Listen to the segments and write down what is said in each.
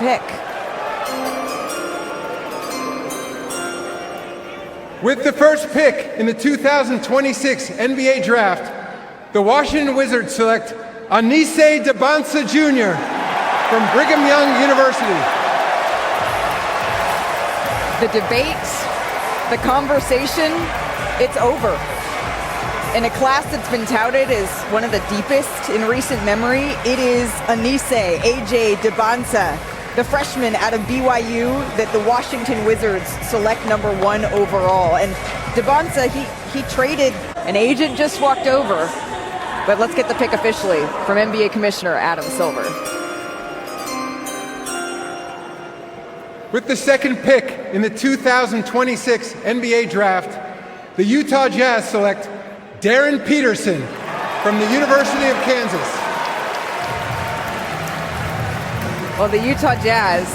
pick. With the first pick in the 2026 NBA Draft, the Washington Wizards select Anise Debonsa Jr. from Brigham Young University. The debate, the conversation, it's over. In a class that's been touted as one of the deepest in recent memory, it is Anise A.J. Debonsa, the freshman out of BYU that the Washington Wizards select number 1 overall. And Debonsa, he traded, an agent just walked over. But let's get the pick officially from NBA Commissioner Adam Silver. With the second pick in the 2026 NBA Draft, the Utah Jazz select Darren Peterson from the University of Kansas. Well, the Utah Jazz,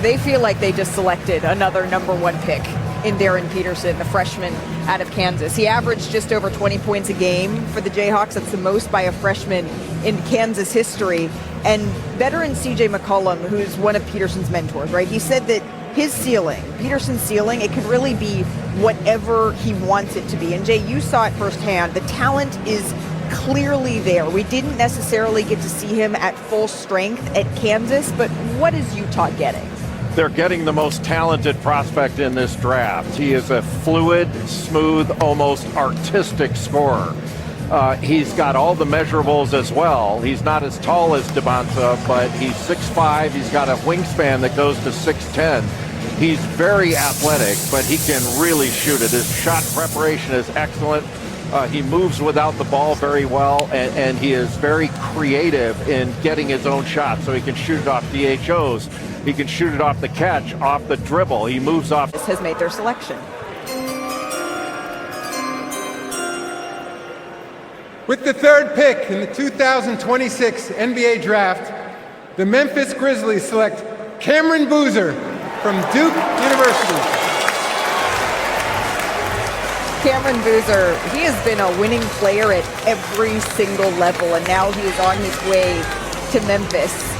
they feel like they just selected another number 1 pick in Darren Peterson, the freshman out of Kansas. He averaged just over 20 points a game for the Jayhawks. That's the most by a freshman in Kansas history. And veteran CJ McCollum, who's one of Peterson's mentors, right? He said that his ceiling, Peterson's ceiling, it can really be whatever he wants it to be. And Jay, you saw it firsthand. The talent is clearly there. We didn't necessarily get to see him at full strength at Kansas, but what is Utah getting? They're getting the most talented prospect in this draft. He is a fluid, smooth, almost artistic scorer. He's got all the measurables as well. He's not as tall as Debonsa, but he's 6'5". He's got a wingspan that goes to 6'10". He's very athletic, but he can really shoot it. His shot preparation is excellent. He moves without the ball very well, and he is very creative in getting his own shot, so he can shoot it off DHOs. He can shoot it off the catch, off the dribble. He moves off. This has made their selection. With the third pick in the 2026 NBA Draft, the Memphis Grizzlies select Cameron Boozer from Duke University. Cameron Boozer, he has been a winning player at every single level, and now he is on his way to Memphis.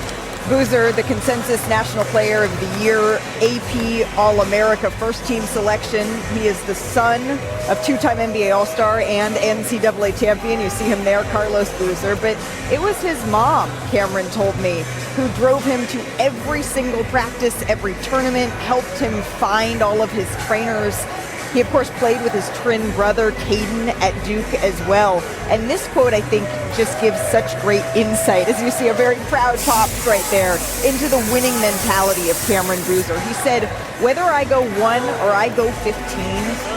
Boozer, the consensus National Player of the Year, AP All-America first-team selection. He is the son of two-time NBA All-Star and NCAA champion. You see him there, Carlos Boozer. But it was his mom, Cameron told me, who drove him to every single practice, every tournament, helped him find all of his trainers. He, of course, played with his twin brother, Caden, at Duke as well. And this quote, I think, just gives such great insight, as you see a very proud pops right there, into the winning mentality of Cameron Boozer. He said, whether I go 1 or I go 15,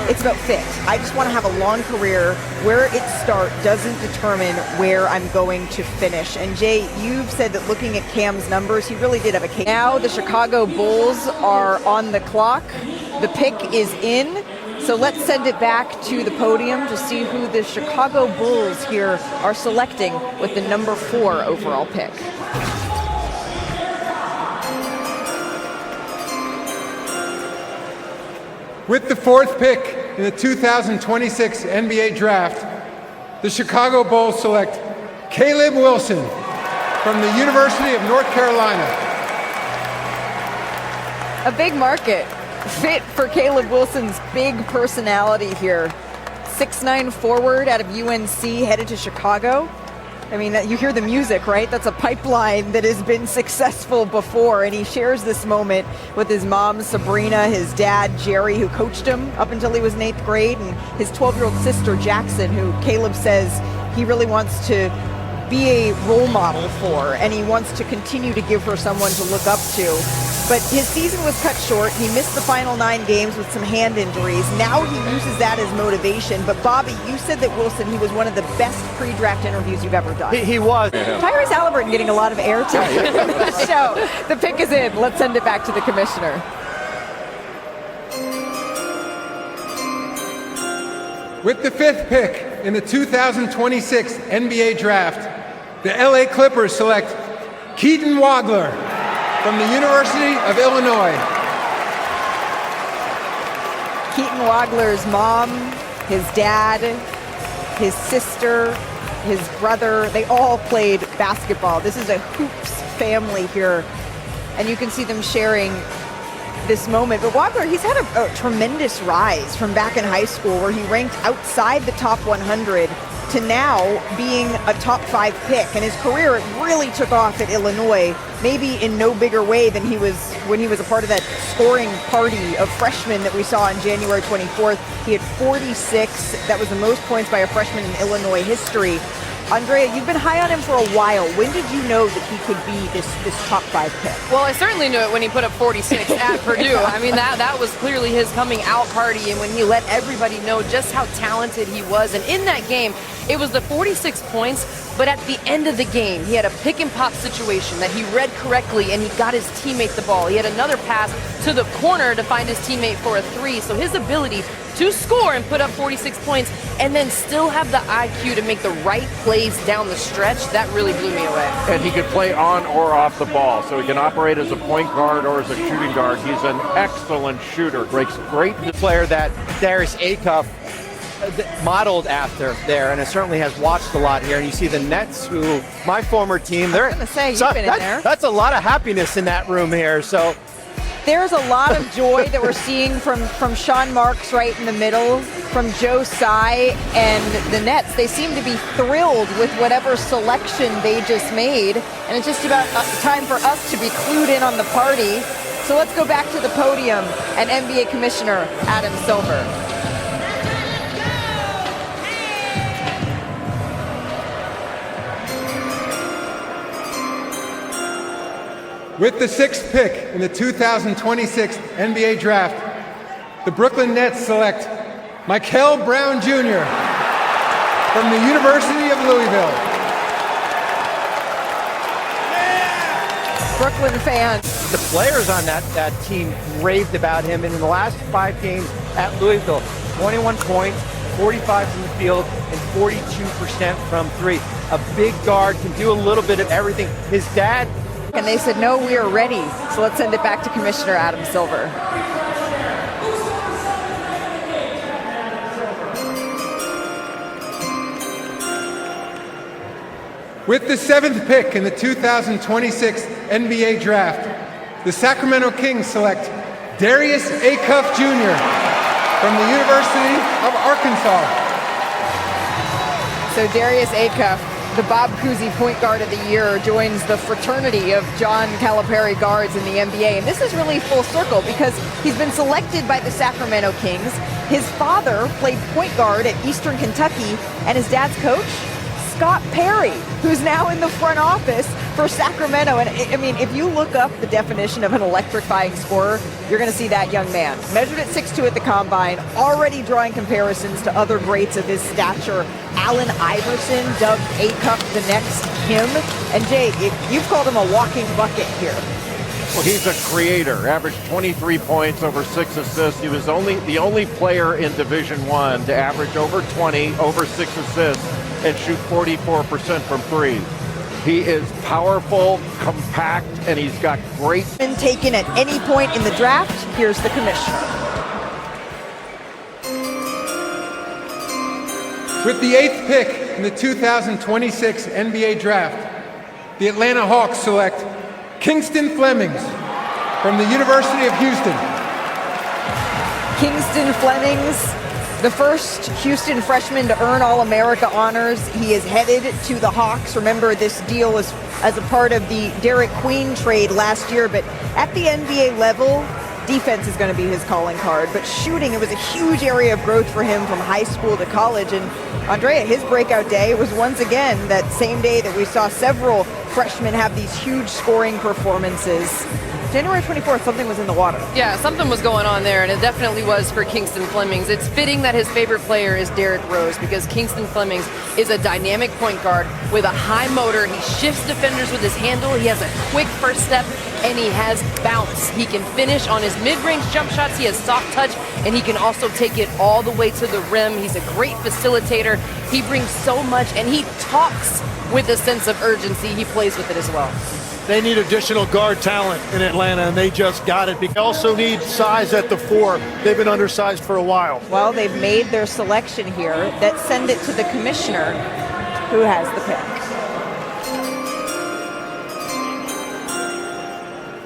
it's about fit. I just want to have a long career. Where it starts doesn't determine where I'm going to finish. And Jay, you've said that looking at Cam's numbers, he really did have a case. Now the Chicago Bulls are on the clock. The pick is in. So let's send it back to the podium to see who the Chicago Bulls here are selecting with the number 4 overall pick. With the 4th pick in the 2026 NBA Draft, the Chicago Bulls select Caleb Wilson from the University of North Carolina. A big market fit for Caleb Wilson's big personality here. 6'9" forward out of UNC, headed to Chicago. I mean, you hear the music, right? That's a pipeline that has been successful before, and he shares this moment with his mom, Sabrina, his dad, Jerry, who coached him up until he was in 8th grade, and his 12-year-old sister, Jackson, who Caleb says he really wants to be a role model for, and he wants to continue to give her someone to look up to. But his season was cut short. He missed the final 9 games with some hand injuries. Now he uses that as motivation. But Bobby, you said that Wilson, he was one of the best pre-draft interviews you've ever done. He was. Tyrese Halliburton getting a lot of airtime on the show. The pick is in. Let's send it back to the commissioner. With the 5th pick in the 2026 NBA Draft, the LA Clippers select Keaton Wagler from the University of Illinois. Keaton Wagler's mom, his dad, his sister, his brother, they all played basketball. This is a hoops family here and you can see them sharing this moment. But Wagler, he's had a tremendous rise from back in high school where he ranked outside the top 100 to now being a top 5 pick. And his career really took off at Illinois, maybe in no bigger way than he was when he was a part of that scoring party of freshmen that we saw on January 24th. He had 46. That was the most points by a freshman in Illinois history. Andrea, you've been high on him for a while. When did you know that he could be this top 5 pick? Well, I certainly knew it when he put up 46 at Purdue. I mean, that was clearly his coming out party, and when he let everybody know just how talented he was. And in that game, it was the 46 points, but at the end of the game, he had a pick and pop situation that he read correctly, and he got his teammate the ball. He had another pass to the corner to find his teammate for a 3. So his ability to score and put up 46 points and then still have the IQ to make the right plays down the stretch, that really blew me away. And he can play on or off the ball, so he can operate as a point guard or as a shooting guard. He's an excellent shooter. Breaks great. Player that Darius Acuff modeled after there, and it certainly has watched a lot here. And you see the Nets, who my former team, they're going to say, you've been in there. That's a lot of happiness in that room here. So there's a lot of joy that we're seeing from Sean Marks right in the middle, from Joe Tsai, and the Nets. They seem to be thrilled with whatever selection they just made, and it's just about time for us to be clued in on the party. So let's go back to the podium and NBA Commissioner Adam Silver. With the 6th pick in the 2026 NBA Draft, the Brooklyn Nets select Mikel Brown Jr. from the University of Louisville. Brooklyn fans. The players on that team raved about him, and in the last 5 games at Louisville, 21 points, 45 from the field, and 42% from 3. A big guard, can do a little bit of everything. His dad... And they said, no, we are ready. So let's send it back to Commissioner Adam Silver. With the 7th pick in the 2026 NBA Draft, the Sacramento Kings select Darius Acuff Jr. from the University of Arkansas. So Darius Acuff, the Bob Cousy Point Guard of the Year, joins the fraternity of John Calipari guards in the NBA. And this is really full circle because he's been selected by the Sacramento Kings. His father played point guard at Eastern Kentucky, and his dad's coach, Scott Perry, who's now in the front office for Sacramento. And I mean, if you look up the definition of an electrifying scorer, you're going to see that young man. Measured at 6'2" at the combine, already drawing comparisons to other greats of his stature. Allen Iverson dubbed Acuff the next him. And Jay, you've called him a walking bucket here. Well, he's a creator. Averaged 23 points, over 6 assists. He was the only player in Division I to average over 20, over 6 assists, and shoot 44% from 3. He is powerful, compact, and he's got great... Been taken at any point in the draft. Here's the commissioner. With the 8th pick in the 2026 NBA Draft, the Atlanta Hawks select Kingston Flemings from the University of Houston. Kingston Flemings, the first Houston freshman to earn All-America honors. He is headed to the Hawks. Remember, this deal was as a part of the Derek Queen trade last year, but at the NBA level, defense is going to be his calling card. But shooting, it was a huge area of growth for him from high school to college. And Andrea, his breakout day was once again that same day that we saw several freshmen have these huge scoring performances. January 24th, something was in the water. Yeah, something was going on there, and it definitely was for Kingston Flemings. It's fitting that his favorite player is Derrick Rose because Kingston Flemings is a dynamic point guard with a high motor. He shifts defenders with his handle. He has a quick first step, and he has bounce. He can finish on his mid-range jump shots. He has soft touch, and he can also take it all the way to the rim. He's a great facilitator. He brings so much, and he talks with a sense of urgency. He plays with it as well. They need additional guard talent in Atlanta, and they just got it. They also need size at the 4. They've been undersized for a while. Well, they've made their selection here. That send it to the commissioner, who has the pick.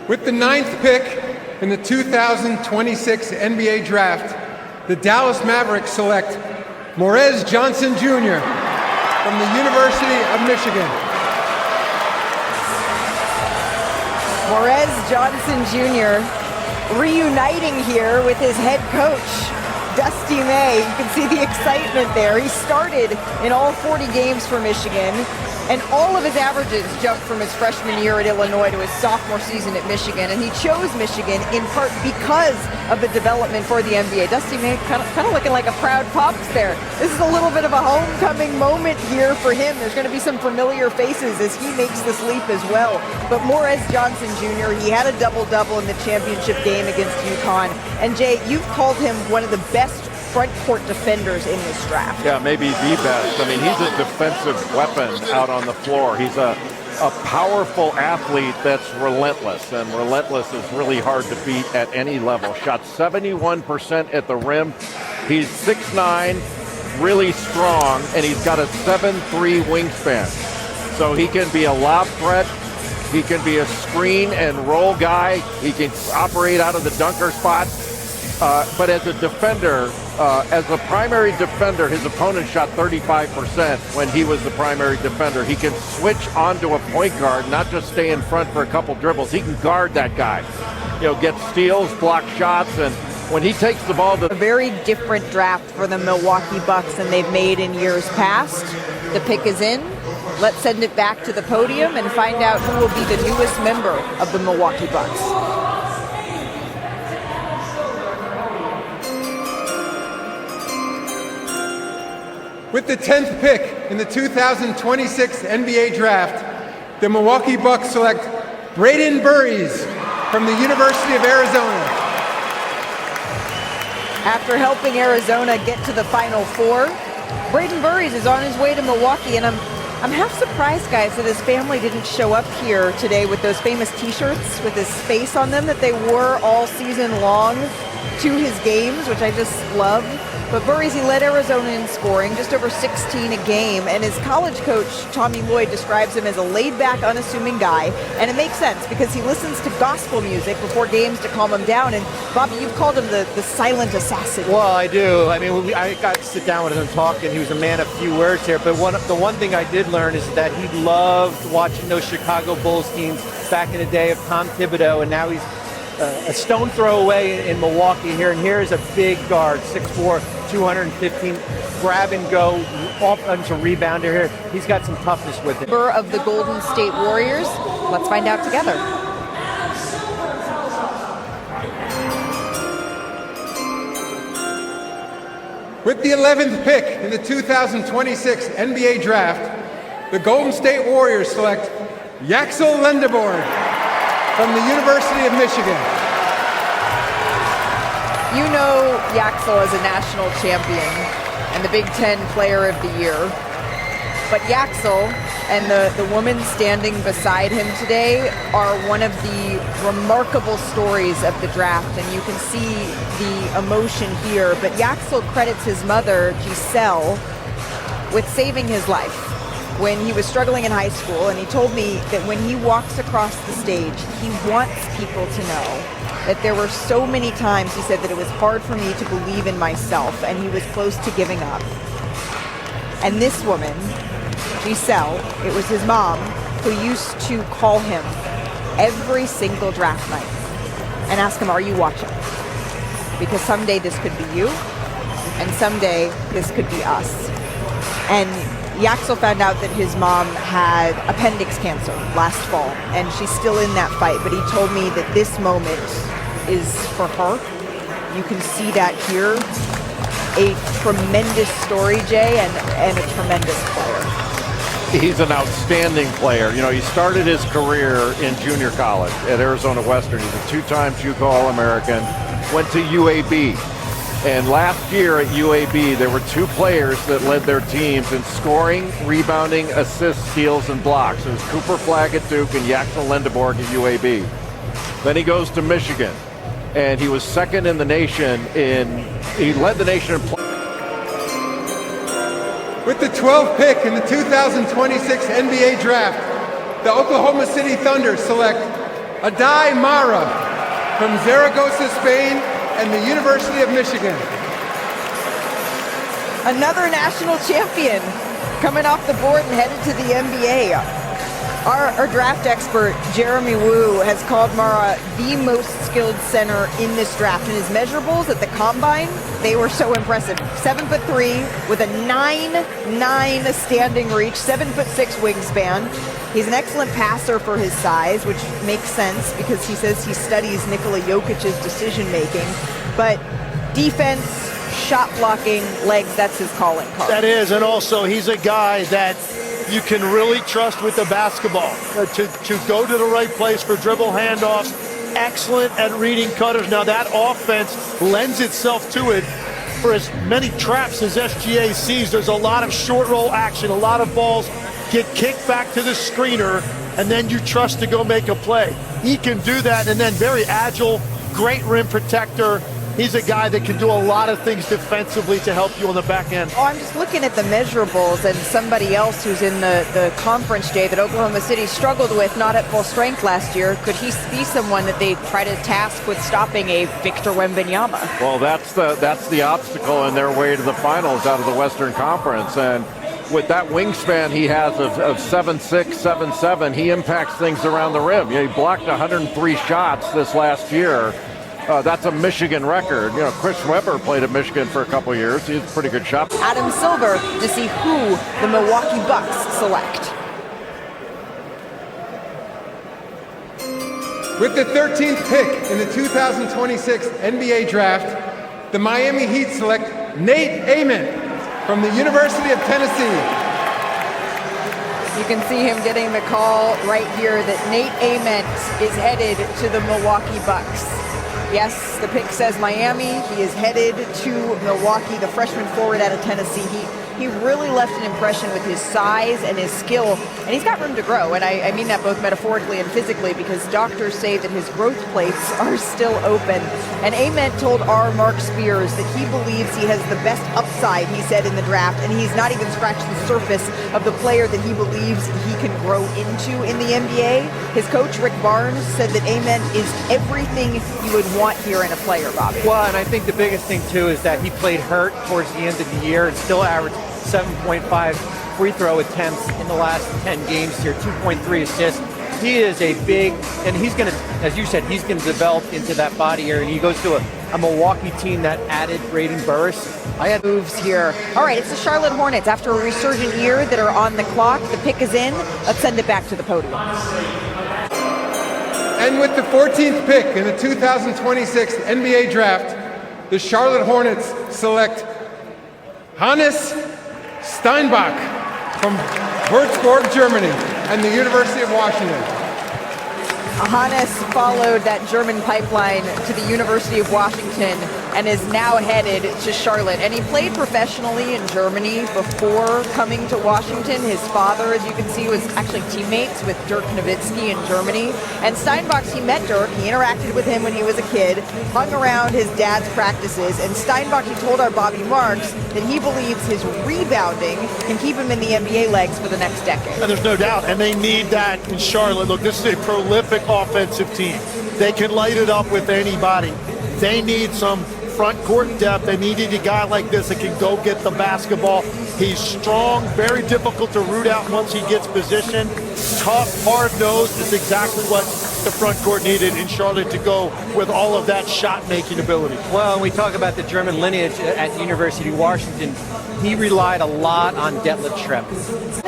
With the 9th pick in the 2026 NBA Draft, the Dallas Mavericks select Morez Johnson Jr. from the University of Michigan. Morez Johnson Jr. reuniting here with his head coach, Dusty May. You can see the excitement there. He started in all 40 games for Michigan, and all of his averages jumped from his freshman year at Illinois to his sophomore season at Michigan, and he chose Michigan in part because of the development for the NBA. Dusty May kind of looking like a proud pops there. This is a little bit of a homecoming moment here for him. There's going to be some familiar faces as he makes this leap as well. But Morez Johnson Jr., he had a double-double in the championship game against UConn. And Jay, you've called him one of the best front court defenders in this draft. Yeah, maybe the best. I mean, he's a defensive weapon out on the floor. He's a powerful athlete that's relentless, and relentless is really hard to beat at any level. Shot 71% at the rim. He's 6'9", really strong, and he's got a 7'3" wingspan. So he can be a lob threat. He can be a screen and roll guy. He can operate out of the dunker spot. But as a defender, as a primary defender, his opponent shot 35% when he was the primary defender. He can switch onto a point guard, not just stay in front for a couple dribbles. He can guard that guy, get steals, block shots, and when he takes the ball A very different draft for the Milwaukee Bucks than they've made in years past. The pick is in. Let's send it back to the podium and find out who will be the newest member of the Milwaukee Bucks. With the 10th pick in the 2026 NBA Draft, the Milwaukee Bucks select Braden Burries from the University of Arizona. After helping Arizona get to the Final Four, Braden Burries is on his way to Milwaukee, and I'm half surprised, guys, that his family didn't show up here today with those famous T-shirts with his face on them that they wore all season long to his games, which I just love. But Burries, he led Arizona in scoring, just over 16 a game, and his college coach, Tommy Lloyd, describes him as a laid-back, unassuming guy, and it makes sense because he listens to gospel music before games to calm him down, and Bobby, you've called him the silent assassin. Well, I do. I mean, I got to sit down with him and talk, and he was a man of few words here, but the one thing I did learn is that he loved watching those Chicago Bulls teams back in the day of Tom Thibodeau, and now he's a stone throw away in Milwaukee here, and here's a big guard, 6'4", 215, grab and go, offensive rebounder here. He's got some toughness with him. Member of the Golden State Warriors. Let's find out together. With the 11th pick in the 2026 NBA Draft, the Golden State Warriors select Yaxel Lendeborg from the University of Michigan. You know Yaxel as a national champion and the Big Ten Player of the Year. But Yaxel and the woman standing beside him today are one of the remarkable stories of the draft, and you can see the emotion here. But Yaxel credits his mother, Giselle, with saving his life when he was struggling in high school, and he told me that when he walks across the stage, he wants people to know that there were so many times, he said, that it was hard for me to believe in myself, and he was close to giving up. And this woman, Giselle, it was his mom, who used to call him every single draft night and ask him, "Are you watching? Because someday this could be you, and someday this could be us." And Yaxel found out that his mom had appendix cancer last fall, and she's still in that fight, but he told me that this moment is for her. You can see that here. A tremendous story, Jay, and a tremendous player. He's an outstanding player. He started his career in junior college at Arizona Western. He's a two-time JUCO All-American, went to UAB. And last year at UAB, there were two players that led their teams in scoring, rebounding, assists, steals, and blocks. It was Cooper Flagg at Duke and Yaxel Lendeborg at UAB. Then he goes to Michigan, and he was second in the nation he led the nation in play. With the 12th pick in the 2026 NBA Draft, the Oklahoma City Thunder select Adai Mara from Zaragoza, Spain, and the University of Michigan. Another national champion coming off the board and headed to the NBA. Our draft expert, Jeremy Wu, has called Mara the most skilled center in this draft. And his measurables at the Combine, they were so impressive. 7'3" with a 9'9" standing reach, 7'6" wingspan. He's an excellent passer for his size, which makes sense because he says he studies Nikola Jokic's decision making. But defense, shot blocking, legs, that's his calling card. That is, and also he's a guy that you can really trust with the basketball to go to the right place for dribble handoffs. Excellent at reading cutters. Now that offense lends itself to it for as many traps as SGA sees. There's a lot of short roll action, a lot of balls get kicked back to the screener, and then you trust to go make a play. He can do that, and then very agile, great rim protector. He's a guy that can do a lot of things defensively to help you on the back end. Oh, I'm just looking at the measurables and somebody else who's in the conference, Jay, that Oklahoma City struggled with, not at full strength last year. Could he be someone that they try to task with stopping a Victor Wembanyama? Well, that's the obstacle in their way to the finals out of the Western Conference. And with that wingspan he has of 7'6", 7'7", he impacts things around the rim. He blocked 103 shots this last year. That's a Michigan record. You know, Chris Webber played at Michigan for a couple years. He's a pretty good shot. Adam Silver to see who the Milwaukee Bucks select. With the 13th pick in the 2026 NBA Draft, the Miami Heat select Nate Ament from the University of Tennessee. You can see him getting the call right here that Nate Ament is headed to the Milwaukee Bucks. Yes, the pick says Miami. He is headed to Milwaukee, the freshman forward out of Tennessee. He really left an impression with his size and his skill, and he's got room to grow. And I mean that both metaphorically and physically, because doctors say that his growth plates are still open. And Ament told our Mark Spears that he believes he has the best upside, he said, in the draft, and he's not even scratched the surface of the player that he believes he can grow into in the NBA. His coach, Rick Barnes, said that Ament is everything you would want here in a player, Bobby. Well, and I think the biggest thing, too, is that he played hurt towards the end of the year and still averaged 7.5 free throw attempts in the last 10 games here, 2.3 assists. He is a big, and he's going to, as you said, he's going to develop into that body area. And he goes to a Milwaukee team that added Braden Burris. I had moves here. All right, it's the Charlotte Hornets. After a resurgent year that are on the clock, the pick is in. Let's send it back to the podium. And with the 14th pick in the 2026 NBA Draft, the Charlotte Hornets select Hannes Steinbach from Würzburg, Germany, and the University of Washington. Hannes followed that German pipeline to the University of Washington and is now headed to Charlotte. And he played professionally in Germany before coming to Washington. His father, as you can see, was actually teammates with Dirk Nowitzki in Germany. And Steinbach, he met Dirk, he interacted with him when he was a kid, hung around his dad's practices. And Steinbach, he told our Bobby Marks that he believes his rebounding can keep him in the NBA legs for the next decade. And there's no doubt, and they need that in Charlotte. Look, this is a prolific offensive team. They can light it up with anybody. They need some front court depth. They needed a guy like this that can go get the basketball. He's strong, very difficult to root out once he gets positioned. Tough, hard-nosed is exactly what the front court needed in Charlotte to go with all of that shot-making ability. Well, when we talk about the German lineage at the University of Washington, he relied a lot on Detlef Schrempf.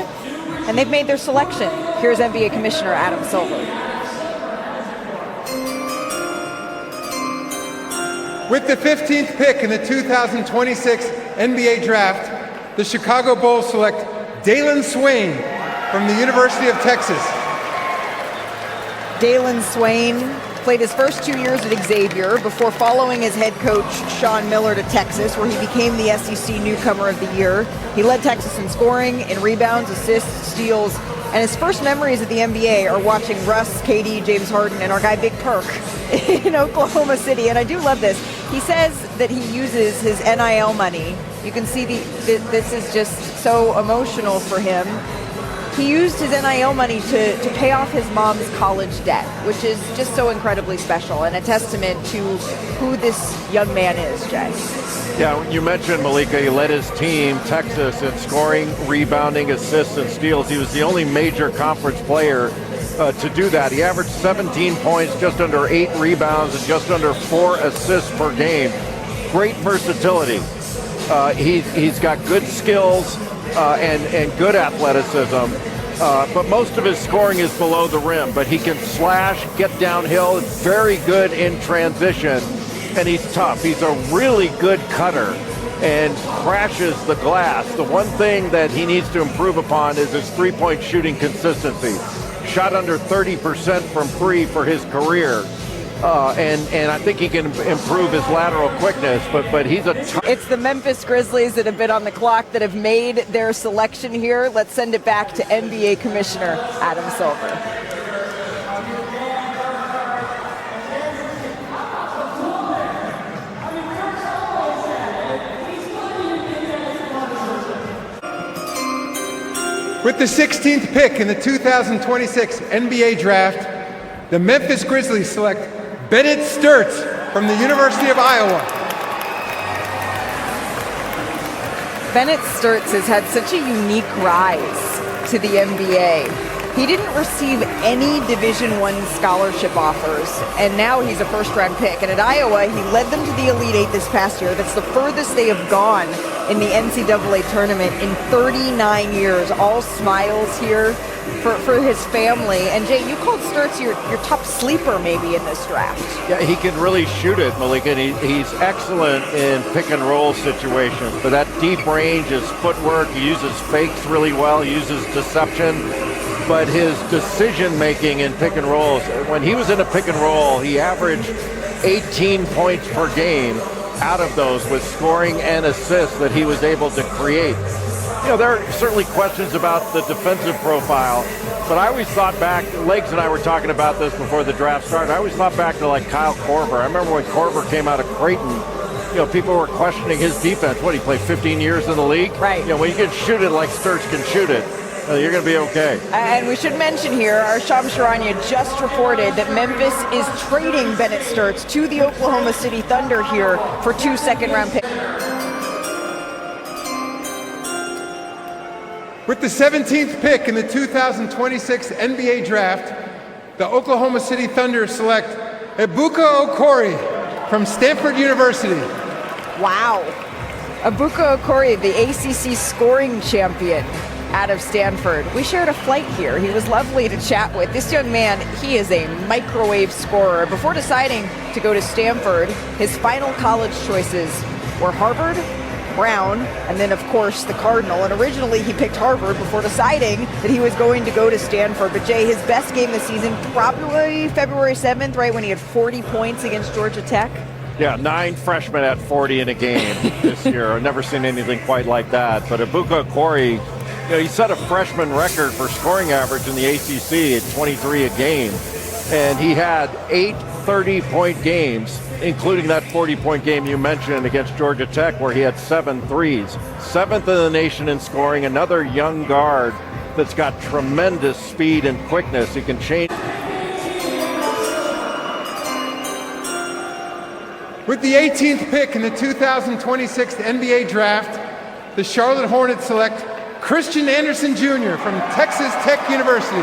And they've made their selection. Here's NBA Commissioner Adam Silver. With the 15th pick in the 2026 NBA Draft, the Chicago Bulls select Dalen Swain from the University of Texas. Dalen Swain played his first 2 years at Xavier before following his head coach, Sean Miller, to Texas, where he became the SEC Newcomer of the Year. He led Texas in scoring, in rebounds, assists, steals, and his first memories of the NBA are watching Russ, KD, James Harden, and our guy Big Perk in Oklahoma City. And I do love this. He says that he uses his NIL money. You can see this is just so emotional for him. he used his NIL money to pay off his mom's college debt, which is just so incredibly special and a testament to who this young man is, Jay. Yeah, you mentioned, Malika, he led his team, Texas, in scoring, rebounding, assists, and steals. He was the only major conference player to do that. He averaged 17 points, just under 8 rebounds, and just under 4 assists per game. Great versatility. He's got good skills and good athleticism, but most of his scoring is below the rim. But he can slash, get downhill, very good in transition, and he's tough. He's a really good cutter and crashes the glass. The one thing that he needs to improve upon is his three-point shooting consistency. Shot under 30% from 3 for his career. And I think he can improve his lateral quickness, but he's a It's the Memphis Grizzlies that have been on the clock that have made their selection here. Let's send it back to NBA Commissioner Adam Silver. With the 16th pick in the 2026 NBA Draft, the Memphis Grizzlies select Bennett Sturtz from the University of Iowa. Bennett Sturtz has had such a unique rise to the NBA. He didn't receive any Division I scholarship offers, and now he's a first-round pick. And at Iowa, he led them to the Elite Eight this past year. That's the furthest they have gone in the NCAA tournament in 39 years. All smiles here for his family. And Jay, you called Sturtz your top sleeper maybe in this draft. Yeah, he can really shoot it, Malika. And he's excellent in pick and roll situations. But that deep range, his footwork, he uses fakes really well, he uses deception. But his decision-making in pick and rolls, when he was in a pick and roll, he averaged 18 points per game out of those with scoring and assists that he was able to create. You know, there are certainly questions about the defensive profile, but I always thought back, Legs and I were talking about this before the draft started, I always thought back to like Kyle Korver. I remember when Korver came out of Creighton, you know, people were questioning his defense. What, he played 15 years in the league? Right. You know, when you can shoot it like Sturtz can shoot it, you're going to be okay. And we should mention here, our Shams Charania just reported that Memphis is trading Bennett Sturtz to the Oklahoma City Thunder here for 2 second-round picks. With the 17th pick in the 2026 NBA Draft, the Oklahoma City Thunder select Ebuka Okori from Stanford University. Wow. Ebuka Okori, the ACC scoring champion out of Stanford. We shared a flight here. He was lovely to chat with. This young man, he is a microwave scorer. Before deciding to go to Stanford, his final college choices were Harvard, Brown, and then of course the Cardinal. And originally he picked Harvard before deciding that he was going to go to Stanford. But Jay, his best game this season, probably February 7th, right, when he had 40 points against Georgia Tech. Yeah, 9 freshmen at 40 in a game this year. I've never seen anything quite like that. But Ebuka Okori, you know, he set a freshman record for scoring average in the ACC at 23 a game. And he had 8 30-point games, including that 40-point game you mentioned against Georgia Tech, where he had 7 threes. 7th in the nation in scoring, another young guard that's got tremendous speed and quickness. He can change. With the 18th pick in the 2026 NBA Draft, the Charlotte Hornets select Christian Anderson Jr. from Texas Tech University.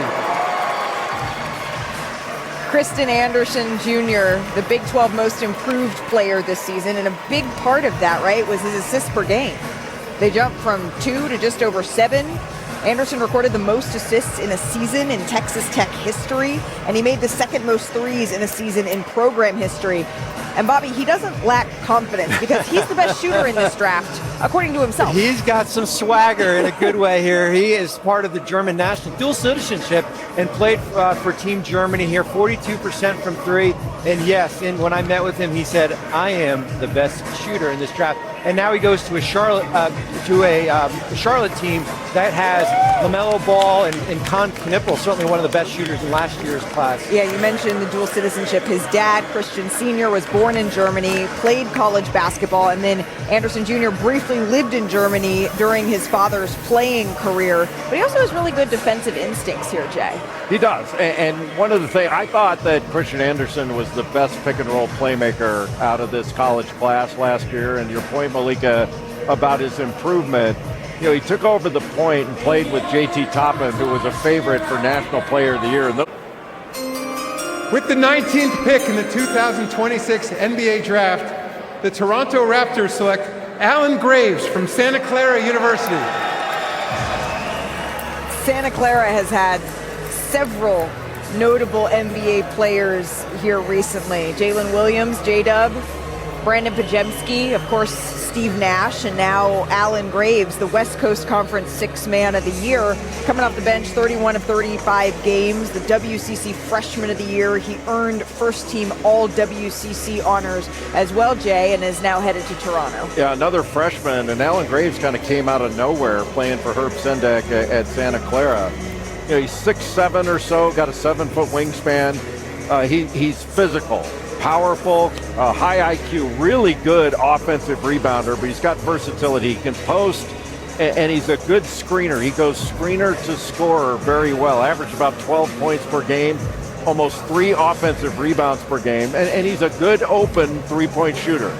Christian Anderson Jr., the Big 12 most improved player this season, and a big part of that, right, was his assists per game. They jumped from 2 to just over 7. Anderson recorded the most assists in a season in Texas Tech history, and he made the second most threes in a season in program history. And Bobby, he doesn't lack confidence because he's the best shooter in this draft, according to himself. He's got some swagger in a good way here. He is part of the German national dual citizenship and played for Team Germany here, 42% from 3. And yes, and when I met with him, he said, I am the best shooter in this draft. and now he goes to a Charlotte team that has LaMelo Ball and Con Knippel, certainly one of the best shooters in last year's class. Yeah, you mentioned the dual citizenship. His dad, Christian Sr., was born in Germany, played college basketball, and then Anderson Jr. briefly lived in Germany during his father's playing career. But he also has really good defensive instincts here, Jay. He does. And one of the things, I thought that Christian Anderson was the best pick-and-roll playmaker out of this college class last year. And your point, Malika, about his improvement, you know, he took over the point and played with JT Toppin, who was a favorite for National Player of the Year. With the 19th pick in the 2026 NBA Draft, the Toronto Raptors select Alan Graves from Santa Clara University. Santa Clara has had several notable NBA players here recently. Jalen Williams, J-Dub, Brandon Pajemski, of course, Steve Nash, and now Alan Graves, the West Coast Conference Sixth Man of the Year, coming off the bench, 31 of 35 games, the WCC Freshman of the Year. He earned first-team All-WCC honors as well, Jay, and is now headed to Toronto. Yeah, another freshman, and Alan Graves kind of came out of nowhere playing for Herb Sendek at Santa Clara. You know, he's 6'7" or so, got a 7-foot wingspan. He's physical, powerful, high IQ, really good offensive rebounder, but he's got versatility. He can post, and he's a good screener. He goes screener to scorer very well, average about 12 points per game, almost 3 offensive rebounds per game, and he's a good open three-point shooter.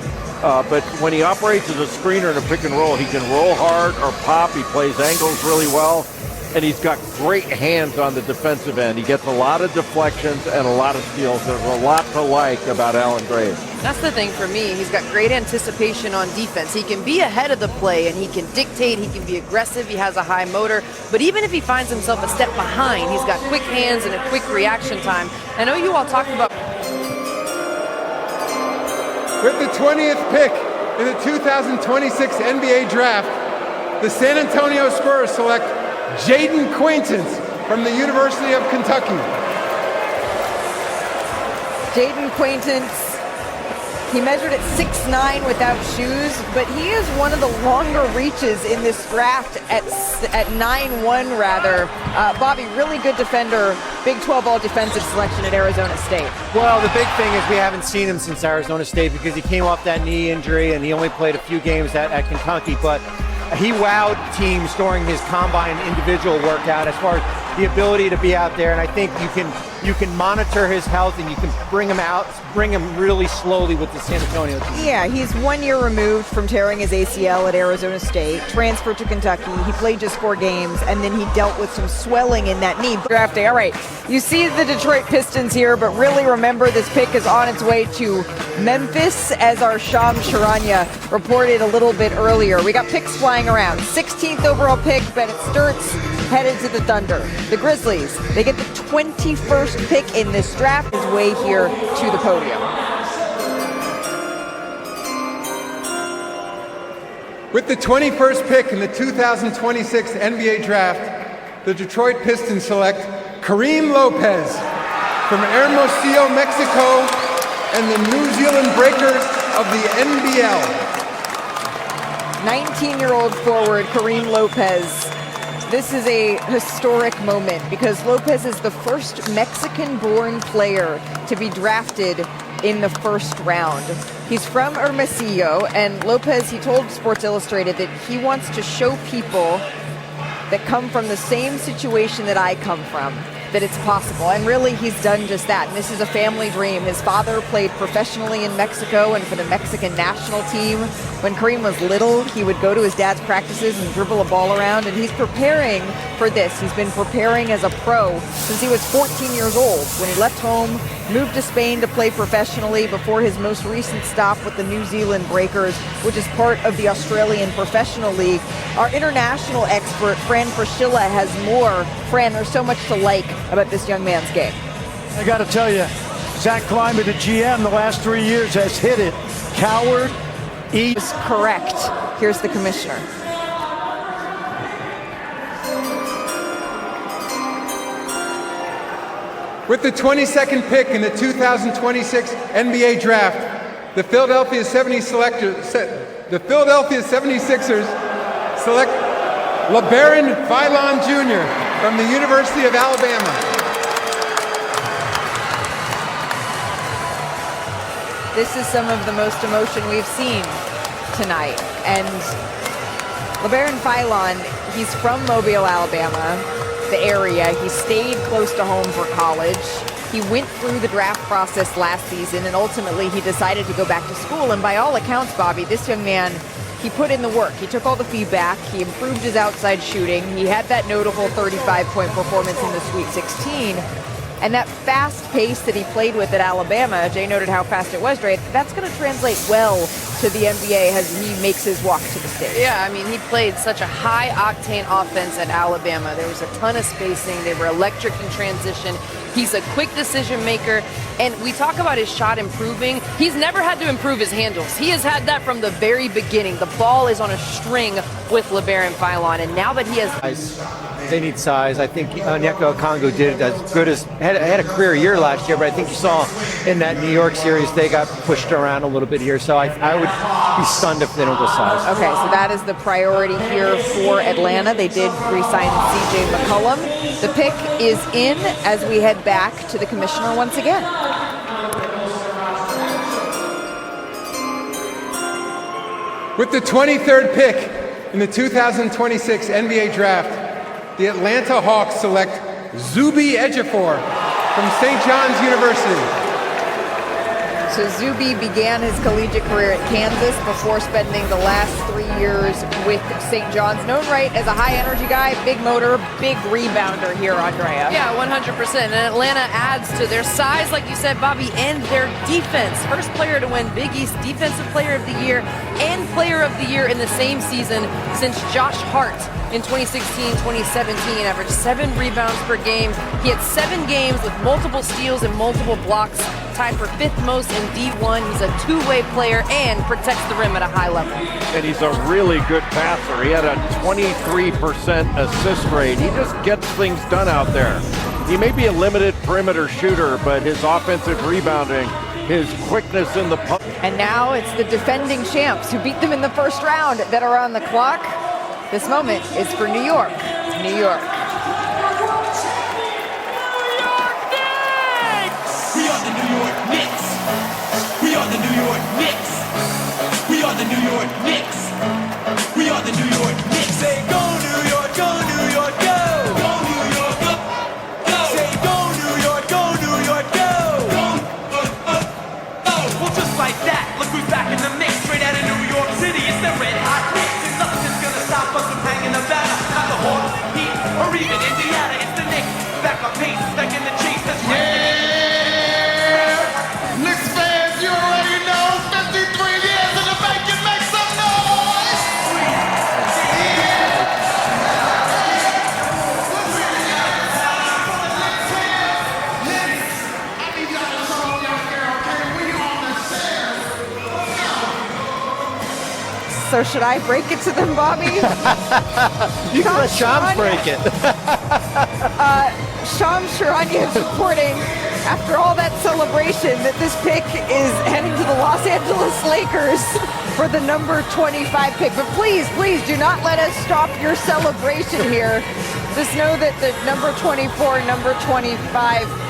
But when he operates as a screener in a pick and roll, he can roll hard or pop. He plays angles really well. And he's got great hands on the defensive end. He gets a lot of deflections and a lot of steals. There's a lot to like about Alan Graves. That's the thing for me. He's got great anticipation on defense. He can be ahead of the play, and he can dictate. He can be aggressive. He has a high motor. But even if he finds himself a step behind, he's got quick hands and a quick reaction time. I know you all talked about... With the 20th pick in the 2026 NBA Draft, the San Antonio Spurs select Jaden Quaintance from the University of Kentucky. Jaden Quaintance, he measured at 6'9" without shoes, but he is one of the longer reaches in this draft at 9'1" rather. Bobby, really good defender, Big 12 All-Defensive selection at Arizona State. Well, the big thing is we haven't seen him since Arizona State because he came off that knee injury and he only played a few games at Kentucky, but he wowed teams during his combine individual workout as far as the ability to be out there, and I think you can monitor his health and you can bring him really slowly with the San Antonio team. Yeah, he's 1 year removed from tearing his ACL at Arizona State, transferred to Kentucky. He played just 4 games, and then he dealt with some swelling in that knee. Draft day, all right, you see the Detroit Pistons here, but really remember this pick is on its way to Memphis, as our Shams Charania reported a little bit earlier. We got picks flying around. 16th overall pick, Bennett Sturts, headed to the Thunder. The Grizzlies, they get the 21st pick in this draft, his way here to the podium. With the 21st pick in the 2026 NBA Draft, the Detroit Pistons select Kareem Lopez from Hermosillo, Mexico, and the New Zealand Breakers of the NBL. 19-year-old forward Kareem Lopez. This is a historic moment because Lopez is the first Mexican-born player to be drafted in the first round. He's from Hermosillo, and Lopez, he told Sports Illustrated that he wants to show people that come from the same situation that I come from, that it's possible. And really, he's done just that. And this is a family dream. His father played professionally in Mexico and for the Mexican national team. When Kareem was little, he would go to his dad's practices and dribble a ball around, and he's preparing for this. He's been preparing as a pro since he was 14 years old when he left home, moved to Spain to play professionally before his most recent stop with the New Zealand Breakers, which is part of the Australian Professional League. Our international expert, Fran Fraschilla, has more. Fran, there's so much to like about this young man's game. I got to tell you, Zach Kleiman, the GM, the last 3 years has hit it. Coward, eat. Is correct. Here's the commissioner. With the 22nd pick in the 2026 NBA Draft, the Philadelphia 76ers select LeBaron Philon Jr. from the University of Alabama. This is some of the most emotion we've seen tonight. And LeBaron Philon, he's from Mobile, Alabama, the area. He stayed close to home for college. He went through the draft process last season, and ultimately he decided to go back to school. And by all accounts, Bobby, this young man, he put in the work. He took all the feedback. He improved his outside shooting. He had that notable 35-point performance in the Sweet 16. And that fast pace that he played with at Alabama, Jay noted how fast it was, Dre, that's going to translate well to the NBA as he makes his walk to the stage. Yeah, I mean, he played such a high-octane offense at Alabama. There was a ton of spacing. They were electric in transition. He's a quick decision maker. And we talk about his shot improving. He's never had to improve his handles. He has had that from the very beginning. The ball is on a string with LeBaron Philon. And now that he has... They need size. I think Onyeka Okongwu did as good as had a career year last year, but I think you saw in that New York series they got pushed around a little bit here. So I would be stunned if they don't go size. Okay, so that is the priority here for Atlanta. They did re-sign CJ McCollum. The pick is in as we head back to the commissioner once again. With the 23rd pick in the 2026 NBA Draft, the Atlanta Hawks select Zuby Ejiofor from St. John's University. So Zuby began his collegiate career at Kansas before spending the last 3 years with St. John's. Known right as a high-energy guy, big motor, big rebounder here, Andrea. Yeah, 100%. And Atlanta adds to their size, like you said, Bobby, and their defense. First player to win Big East Defensive Player of the Year and Player of the Year in the same season since Josh Hart in 2016-2017, averaged 7 rebounds per game. He had 7 games with multiple steals and multiple blocks, tied for 5th most in D1. He's a two-way player and protects the rim at a high level. And he's a really good passer. He had a 23% assist rate. He just gets things done out there. He may be a limited perimeter shooter, but his offensive rebounding, his quickness in the puck. And now it's the defending champs who beat them in the first round that are on the clock. This moment is for New York. New York. We are the New York Knicks. We are the New York Knicks. We are the New York Knicks. We are the New York Knicks. Say go New York, go New York, go. Go New York, go. Go. Say go New York, go New York, go. Go. Well, just like that, look who's back in the mix. Straight out of New York City, it's the Red Hot Knicks. And nothing's gonna stop us from hanging the banner. Not the Hawks, Heat, or even Indiana. It's the Knicks. Back on pace, back in the chase. That's right. Knicks fans, you already know, 53 years in the making, make some noise! I need y'all to show up out there, okay? We on the stairs. So should I break it to them, Bobby? You can let Shams break it. Shams Charania is reporting, after all that celebration, that this pick is heading to the Los Angeles Lakers for the number 25 pick. But please, please do not let us stop your celebration here. Just know that the number 24, number 25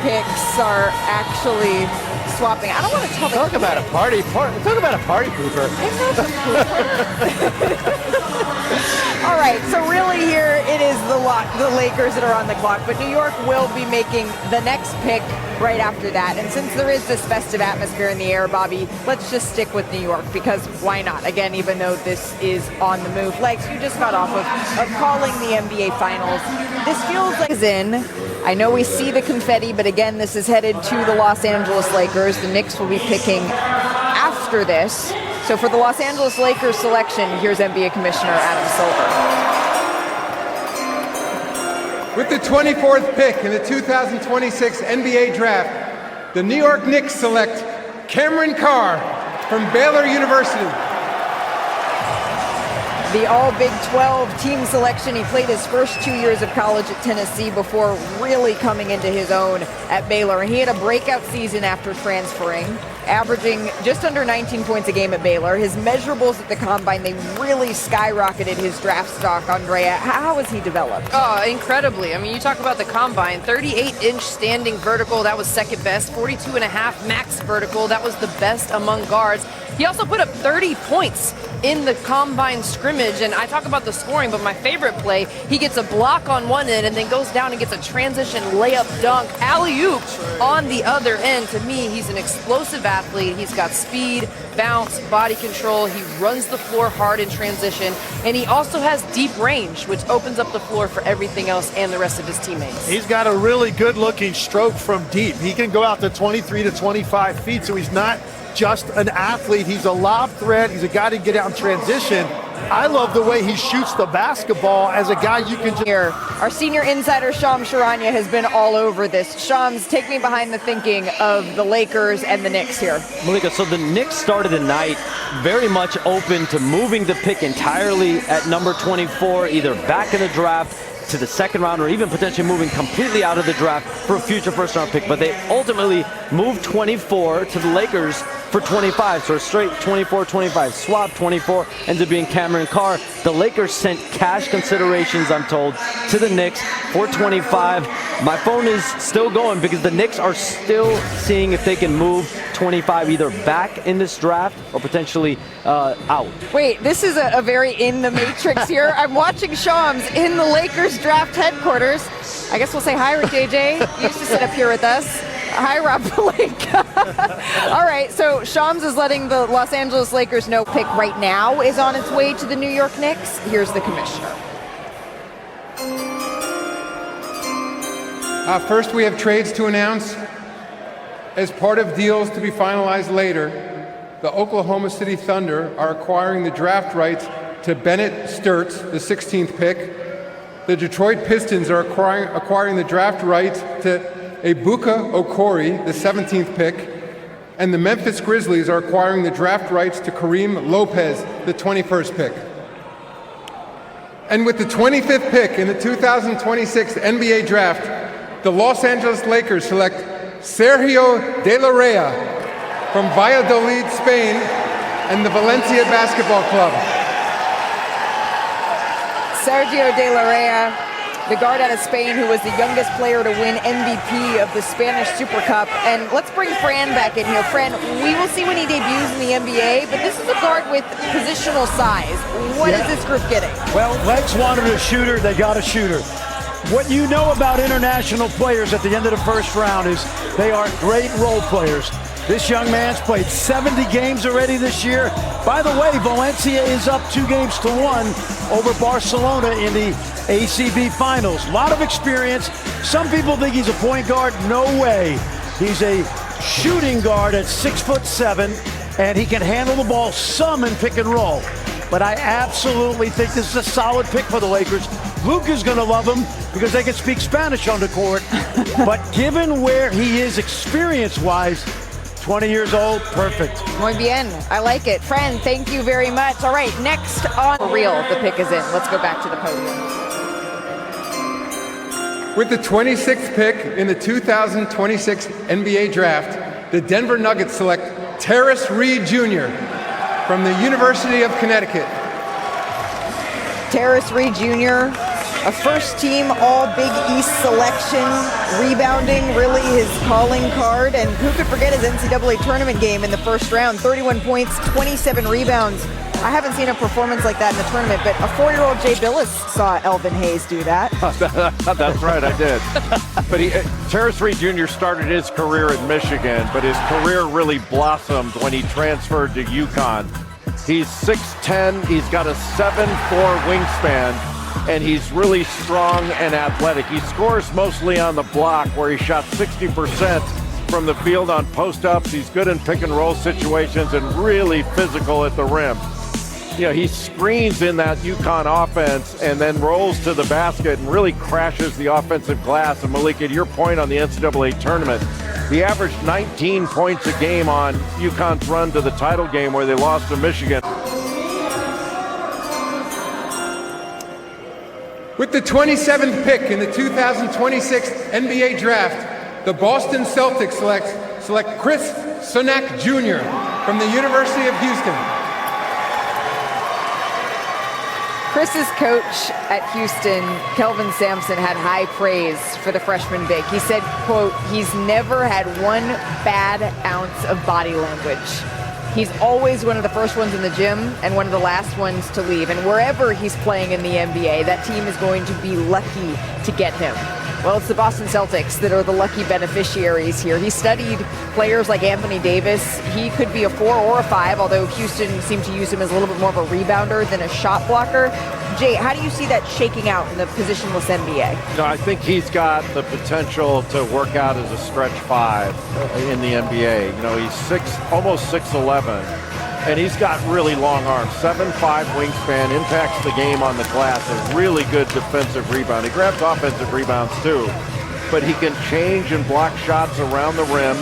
picks are actually swapping. I don't want to tell the Talk about a party pooper. I'm not a pooper. All right, so really here it is the Lakers that are on the clock, but New York will be making the next pick right after that. And since there is this festive atmosphere in the air, Bobby, let's just stick with New York, because why not? Again, even though this is on the move. Legs, you just got off of calling the NBA Finals. This feels like it's in. I know we see the confetti, but again, this is headed to the Los Angeles Lakers. The Knicks will be picking after this. So for the Los Angeles Lakers selection, here's NBA Commissioner Adam Silver. With the 24th pick in the 2026 NBA Draft, the New York Knicks select Cameron Carr from Baylor University. The All-Big 12 team selection. He played his first 2 years of college at Tennessee before really coming into his own at Baylor. And he had a breakout season after transferring. averaging just under 19 points a game at Baylor. His measurables at the Combine, they really skyrocketed his draft stock, Andrea. How has he developed? Oh, incredibly. I mean, you talk about the Combine, 38-inch standing vertical, that was second best. 42.5 max vertical, that was the best among guards. He also put up 30 points in the Combine scrimmage, and I talk about the scoring, but my favorite play, he gets a block on one end and then goes down and gets a transition layup dunk, alley-oop on the other end. To me, he's an explosive athlete. He's got speed, bounce, body control. He runs the floor hard in transition, and he also has deep range, which opens up the floor for everything else and the rest of his teammates. He's got a really good-looking stroke from deep. He can go out to 23 to 25 feet, so he's not just an athlete. He's a lob threat. He's a guy to get out in transition. I love the way he shoots the basketball as a guy you can just... Here, our senior insider, Shams Charania, has been all over this. Shams, take me behind the thinking of the Lakers and the Knicks here. Malika, so the Knicks started the night very much open to moving the pick entirely at number 24, either back in the draft to the second round or even potentially moving completely out of the draft for a future first-round pick. But they ultimately moved 24 to the Lakers for 25. So a straight 24-25 swap. 24 ends up being Cameron Carr. The Lakers sent cash considerations, I'm told, to the Knicks for 25. My phone is still going because the Knicks are still seeing if they can move 25 either back in this draft or potentially out. Wait, this is a very in the matrix here. I'm watching Shams in the Lakers draft headquarters. I guess we'll say hi, JJ. You used to sit up here with us. Hi, Rob Pelinka. All right, so Shams is letting the Los Angeles Lakers know pick right now is on its way to the New York Knicks. Here's the commissioner. First, we have trades to announce. As part of deals to be finalized later, the Oklahoma City Thunder are acquiring the draft rights to Bennett Sturts, the 16th pick. The Detroit Pistons are acquiring the draft rights to Ebuka Okori, the 17th pick. And the Memphis Grizzlies are acquiring the draft rights to Kareem Lopez, the 21st pick. And with the 25th pick in the 2026 NBA draft, the Los Angeles Lakers select Sergio De La Rey from Valladolid, Spain, and the Valencia Basketball Club. Sergio De La Rey, the guard out of Spain who was the youngest player to win MVP of the Spanish Super Cup. And let's bring Fran back in here. Fran, we will see when he debuts in the NBA, but this is a guard with positional size. What is this group getting? Well, Legs wanted a shooter, they got a shooter. What you know about international players at the end of the first round is they are great role players. This young man's played 70 games already this year. By the way, Valencia is up 2-1 over Barcelona in the ACB Finals. A lot of experience. Some people think he's a point guard. No way. He's a shooting guard at 6'7", and he can handle the ball some in pick and roll. But I absolutely think this is a solid pick for the Lakers. Luka's going to love him because they can speak Spanish on the court. But given where he is experience-wise, 20 years old, perfect. Muy bien. I like it. Fran, thank you very much. All right, next on For Real, the pick is in. Let's go back to the podium. With the 26th pick in the 2026 NBA draft, the Denver Nuggets select Terrace Reed Jr. from the University of Connecticut. Terrace Reed Jr., a first-team All-Big East selection, rebounding, really his calling card, and who could forget his NCAA tournament game in the first round, 31 points, 27 rebounds. I haven't seen a performance like that in the tournament, but a 4-year-old Jay Billis saw Elvin Hayes do that. That's right, I did. But Terrace Reed Jr. started his career at Michigan, but his career really blossomed when he transferred to UConn. He's 6'10", he's got a 7'4" wingspan, and he's really strong and athletic. He scores mostly on the block, where he shot 60% from the field on post-ups. He's good in pick-and-roll situations and really physical at the rim. You know, he screens in that UConn offense and then rolls to the basket and really crashes the offensive glass. And Malika, to your point on the NCAA tournament, he averaged 19 points a game on UConn's run to the title game where they lost to Michigan. With the 27th pick in the 2026 NBA draft, the Boston Celtics select Chris Sunak Jr. from the University of Houston. Chris's coach at Houston, Kelvin Sampson, had high praise for the freshman big. He said, quote, he's never had one bad ounce of body language. He's always one of the first ones in the gym and one of the last ones to leave. And wherever he's playing in the NBA, that team is going to be lucky to get him. Well, it's the Boston Celtics that are the lucky beneficiaries here. He studied players like Anthony Davis. He could be a 4 or a 5, although Houston seemed to use him as a little bit more of a rebounder than a shot blocker. Jay, how do you see that shaking out in the positionless NBA? No, I think he's got the potential to work out as a stretch 5 in the NBA. You know, he's almost 6'11", and he's got really long arms. 7'5" wingspan, impacts the game on the glass, a really good defensive rebound. He grabs offensive rebounds too, but he can change and block shots around the rim.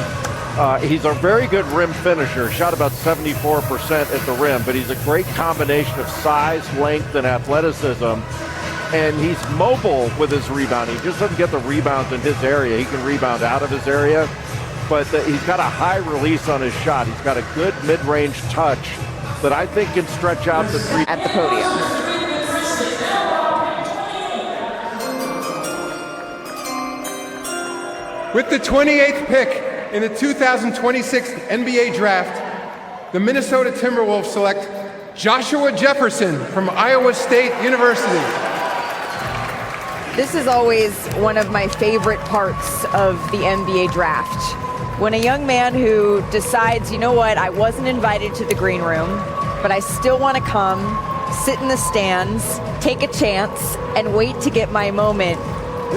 He's a very good rim finisher, shot about 74% at the rim, but he's a great combination of size, length, and athleticism. And he's mobile with his rebounding. He just doesn't get the rebounds in his area. He can rebound out of his area, but he's got a high release on his shot. He's got a good mid-range touch that I think can stretch out the three. At the podium. With the 28th pick in the 2026 NBA Draft, the Minnesota Timberwolves select Joshua Jefferson from Iowa State University. This is always one of my favorite parts of the NBA Draft. When a young man who decides, you know what, I wasn't invited to the green room, but I still want to come, sit in the stands, take a chance, and wait to get my moment.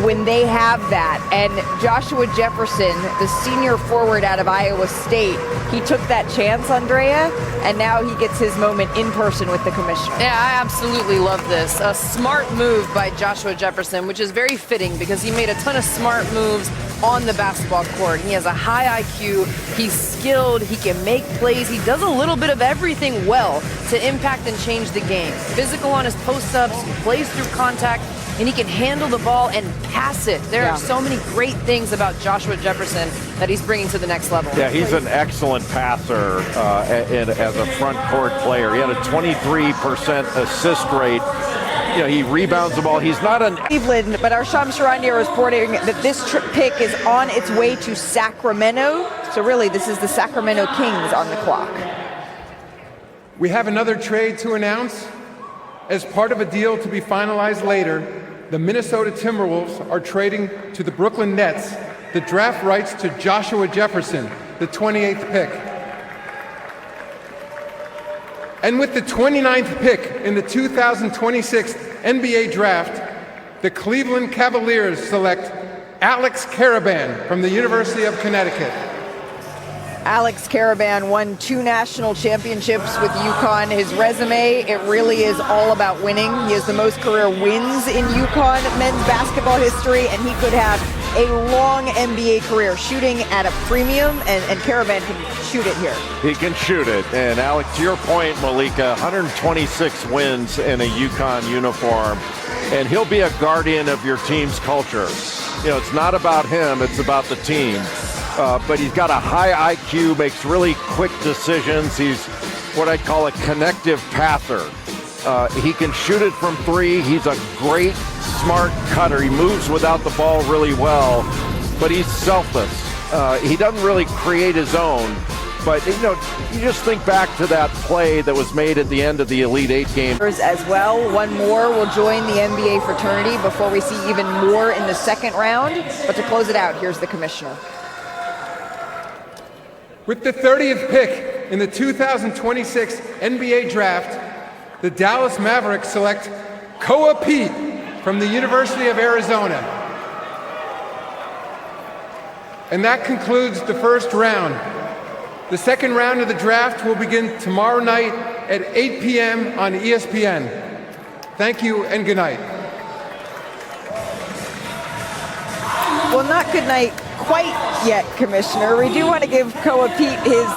When they have that, and Joshua Jefferson, the senior forward out of Iowa State, he took that chance, Andrea, and now he gets his moment in person with the commissioner. Yeah, I absolutely love this. A smart move by Joshua Jefferson, which is very fitting because he made a ton of smart moves on the basketball court. He has a high IQ, he's skilled, he can make plays, he does a little bit of everything well to impact and change the game. Physical on his post-ups, he plays through contact, and he can handle the ball and pass it. There are so many great things about Joshua Jefferson that he's bringing to the next level. Yeah, he's an excellent passer as a front court player. He had a 23% assist rate. You know, he rebounds the ball. He's not an Cleveland, but our Shams Charania is reporting that this pick is on its way to Sacramento. So really, this is the Sacramento Kings on the clock. We have another trade to announce. As part of a deal to be finalized later, the Minnesota Timberwolves are trading to the Brooklyn Nets the draft rights to Joshua Jefferson, the 28th pick. And with the 29th pick in the 2026 NBA Draft, the Cleveland Cavaliers select Alex Karaban from the University of Connecticut. Alex Karaban won 2 national championships with UConn. His resume, it really is all about winning. He has the most career wins in UConn men's basketball history, and he could have a long NBA career shooting at a premium, and Karaban can shoot it here. He can shoot it. And Alex, to your point, Malika, 126 wins in a UConn uniform, and he'll be a guardian of your team's culture. You know, it's not about him, it's about the team. But he's got a high IQ, makes really quick decisions. He's what I call a connective passer. He can shoot it from 3. He's a great, smart cutter. He moves without the ball really well, but he's selfless. He doesn't really create his own. But, you know, you just think back to that play that was made at the end of the Elite 8 game. As well, one more will join the NBA fraternity before we see even more in the second round. But to close it out, here's the commissioner. With the 30th pick in the 2026 NBA Draft, the Dallas Mavericks select Koa Pete from the University of Arizona. And that concludes the first round. The second round of the draft will begin tomorrow night at 8 p.m. on ESPN. Thank you and good night. Well, not good night quite yet, Commissioner. We do want to give Koa Pete his